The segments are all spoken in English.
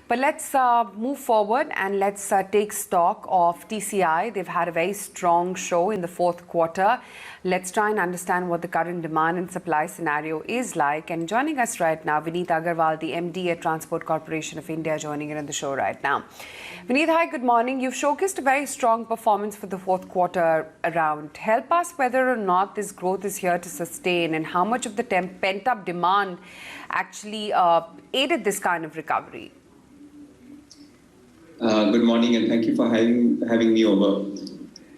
But let's move forward and let's take stock of TCI. They've had a very strong show in the fourth quarter. Let's try and understand what the current demand and supply scenario is like. And joining us right now, Vineet Agarwal, the MD at Transport Corporation of India, joining in on the show right now. Vineet, hi, good morning. You've showcased a very strong performance for the fourth quarter around. Help us whether or not this growth is here to sustain and how much of the pent-up demand actually aided this kind of recovery. Good morning, and thank you for having me over.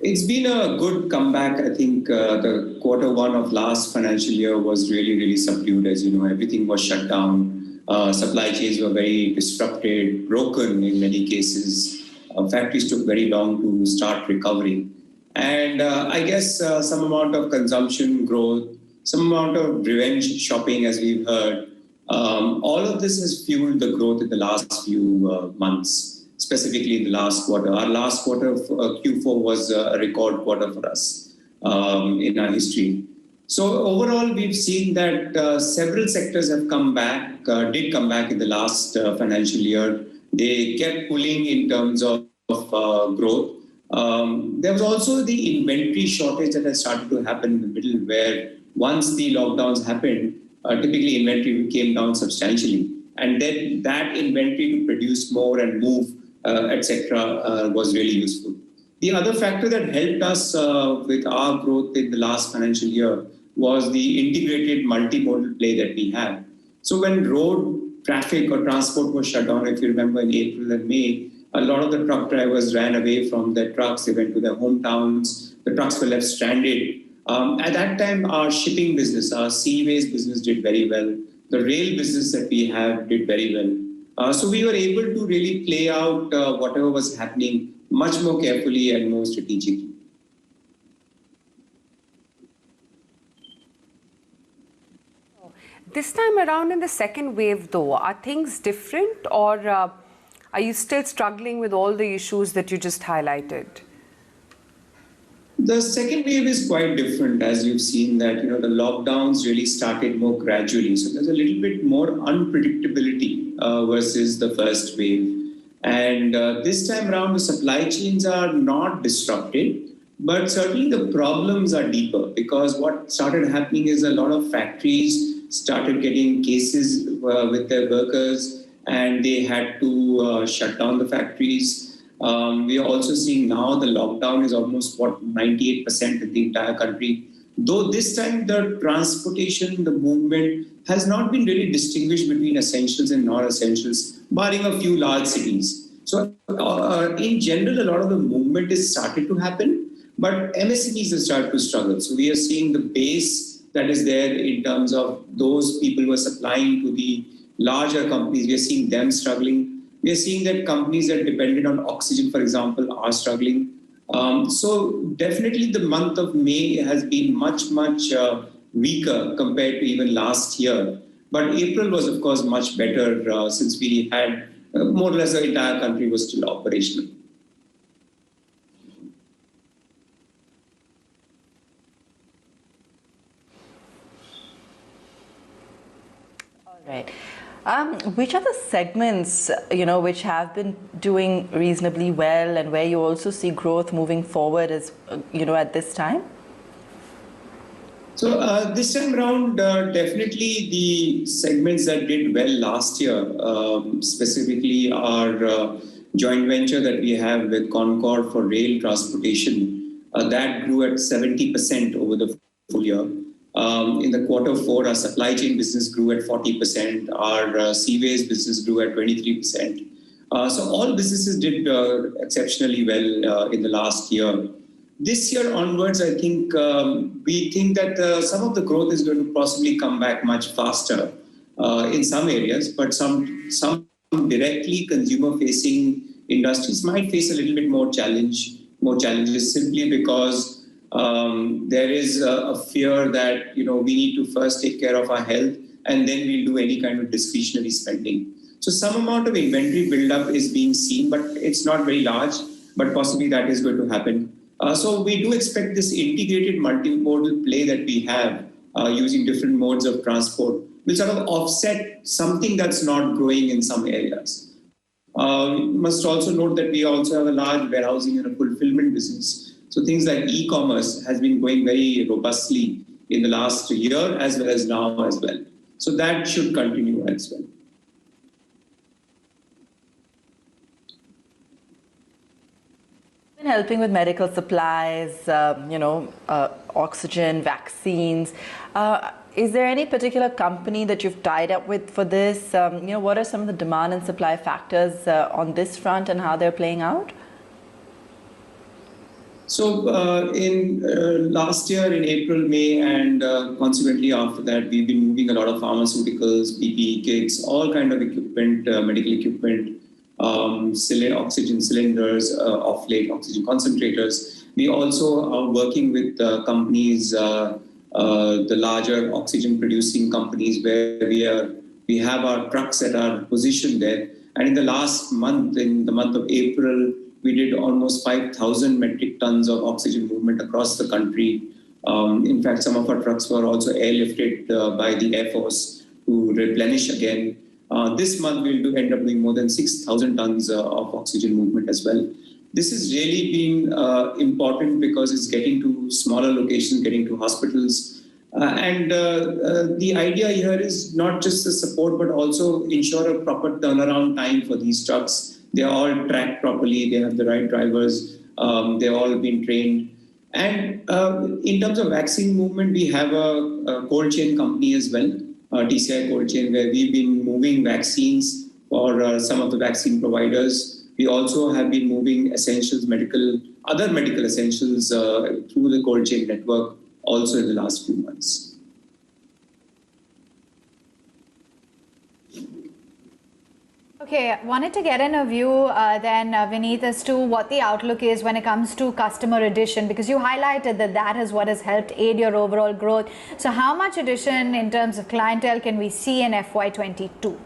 It's been a good comeback. I think the quarter one of last financial year was really subdued. As you know, everything was shut down. Supply chains were very disrupted, broken in many cases. Factories took very long to start recovering. And I guess some amount of consumption growth, some amount of revenge shopping, as we've heard, all of this has fueled the growth in the last few months. Specifically in the last quarter. Our last quarter, Q4, was a record quarter for us in our history. So overall, we've seen that several sectors have did come back in the last financial year. They kept pulling in terms of growth. There was also the inventory shortage that has started to happen in the middle, where once the lockdowns happened, typically inventory came down substantially. And then that inventory to produce more and move etc., was really useful. The other factor that helped us with our growth in the last financial year was the integrated multimodal play that we have. So when road traffic or transport was shut down, if you remember in April and May, a lot of the truck drivers ran away from their trucks. They went to their hometowns. The trucks were left stranded. At that time, our shipping business, our seaways business did very well. The rail business that we have did very well. So we were able to really play out whatever was happening much more carefully and more strategically. This time around in the second wave, though, are things different, or are you still struggling with all the issues that you just highlighted? The second wave is quite different, as you've seen that the lockdowns really started more gradually. So there's a little bit more unpredictability versus the first wave. And this time around, the supply chains are not disrupted, but certainly the problems are deeper, because what started happening is a lot of factories started getting cases with their workers, and they had to shut down the factories. We are also seeing now the lockdown is almost 98% in the entire country. Though this time the transportation, the movement has not been really distinguished between essentials and non-essentials, barring a few large cities. So in general, a lot of the movement is started to happen, but MSMEs have started to struggle. So we are seeing the base that is there in terms of those people who are supplying to the larger companies. We are seeing them struggling. We are seeing that companies that depended on oxygen, for example, are struggling. So definitely the month of May has been much weaker compared to even last year. But April was, of course, much better since we had more or less the entire country was still operational. All right. Which are the segments, which have been doing reasonably well and where you also see growth moving forward as, at this time? So this time around, definitely the segments that did well last year, specifically our joint venture that we have with Concorde for rail transportation, that grew at 70% over the full year. In the quarter four, our supply chain business grew at 40%. Our seaways business grew at 23%. So all businesses did exceptionally well in the last year. This year onwards, I think we think that some of the growth is going to possibly come back much faster in some areas, but some directly consumer-facing industries might face a little bit more challenges simply because there is a fear that we need to first take care of our health and then we'll do any kind of discretionary spending. So some amount of inventory buildup is being seen, but it's not very large, but possibly that is going to happen. So we do expect this integrated multimodal play that we have using different modes of transport will sort of offset something that's not growing in some areas. We must also note that we also have a large warehousing and a fulfillment business. So things like e-commerce has been going very robustly in the last year as well as now as well. So that should continue as well. Been helping with medical supplies, oxygen, vaccines. Is there any particular company that you've tied up with for this? What are some of the demand and supply factors on this front and how they're playing out? So in last year, in April, May, and consequently after that, we've been moving a lot of pharmaceuticals, PPE kits, all kind of equipment, medical equipment, oxygen cylinders, off late oxygen concentrators. We also are working with companies, the larger oxygen producing companies, where we have our trucks that are positioned there. And in the last month, in the month of April, we did almost 5,000 metric tons of oxygen movement across the country. In fact, some of our trucks were also airlifted by the Air Force to replenish again. This month, we'll end up doing more than 6,000 tons of oxygen movement as well. This has really been important because it's getting to smaller locations, getting to hospitals. And the idea here is not just the support, but also ensure a proper turnaround time for these trucks. They're all tracked properly. They have the right drivers. They've all been trained. And in terms of vaccine movement, we have a cold chain company as well, TCI cold chain, where we've been moving vaccines for some of the vaccine providers. We also have been moving other medical essentials through the cold chain network also in the last few months. Okay, I wanted to get in a view then, Vineet, as to what the outlook is when it comes to customer addition, because you highlighted that is what has helped aid your overall growth. So how much addition in terms of clientele can we see in FY22?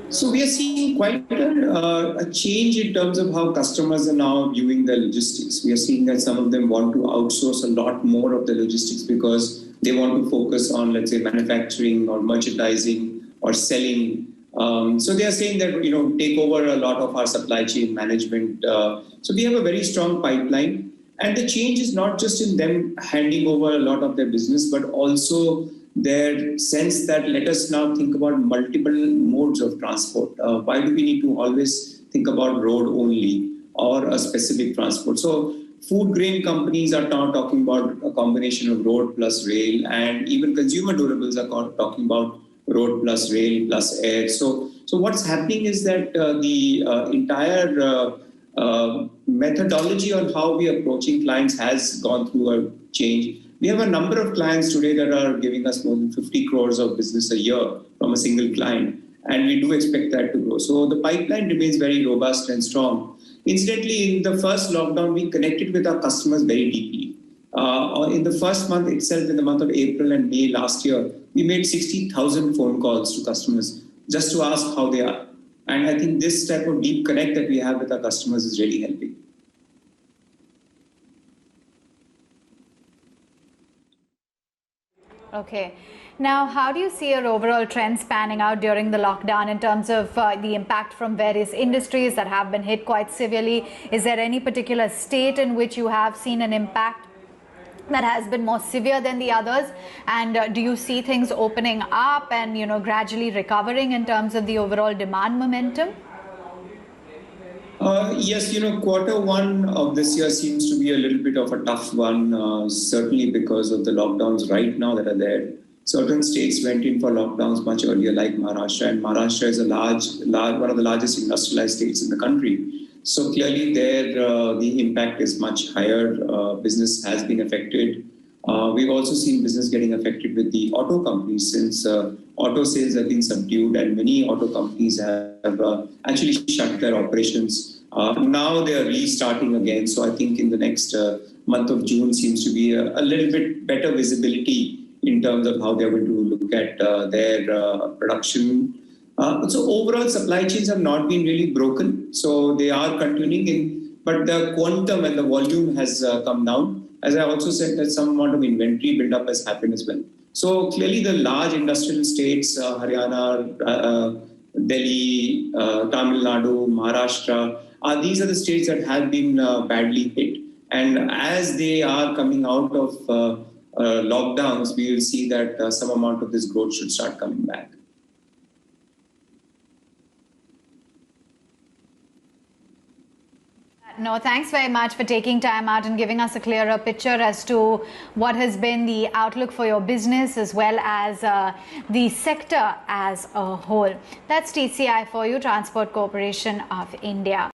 So we are seeing quite a change in terms of how customers are now viewing the logistics. We are seeing that some of them want to outsource a lot more of the logistics because they want to focus on, let's say, manufacturing or merchandising or selling. So they are saying that, take over a lot of our supply chain management. So we have a very strong pipeline. And the change is not just in them handing over a lot of their business, but also their sense that let us now think about multiple modes of transport. Why do we need to always think about road only or a specific transport? So food grain companies are now talking about a combination of road plus rail, and even consumer durables are talking about road plus rail plus air. So what's happening is that the entire methodology on how we are approaching clients has gone through a change. We have a number of clients today that are giving us more than 50 crores of business a year from a single client, and we do expect that to grow. So the pipeline remains very robust and strong. Incidentally, in the first lockdown, we connected with our customers very deeply. In the first month itself, in the month of April and May last year, we made 60,000 phone calls to customers just to ask how they are. And I think this type of deep connect that we have with our customers is really helping. Okay. Now, how do you see your overall trends panning out during the lockdown in terms of the impact from various industries that have been hit quite severely? Is there any particular state in which you have seen an impact that has been more severe than the others? And do you see things opening up and, gradually recovering in terms of the overall demand momentum? Yes, quarter one of this year seems to be a little bit of a tough one, certainly because of the lockdowns right now that are there. Certain states went in for lockdowns much earlier, like Maharashtra, and Maharashtra is one of the largest industrialized states in the country. So clearly there, the impact is much higher. Business has been affected. We've also seen business getting affected with the auto companies since auto sales have been subdued and many auto companies have actually shut their operations. Now they are restarting again. So I think in the next month of June seems to be a little bit better visibility in terms of how they're going to look at their production. So overall supply chains have not been really broken. So they are continuing in, but the quantum and the volume has come down. As I also said, that some amount of inventory buildup has happened as well. So clearly the large industrial states, Haryana, Delhi, Tamil Nadu, Maharashtra. These are the states that have been badly hit. And as they are coming out of lockdowns, we will see that some amount of this growth should start coming back. No, thanks very much for taking time out and giving us a clearer picture as to what has been the outlook for your business as well as the sector as a whole. That's TCI for you, Transport Corporation of India.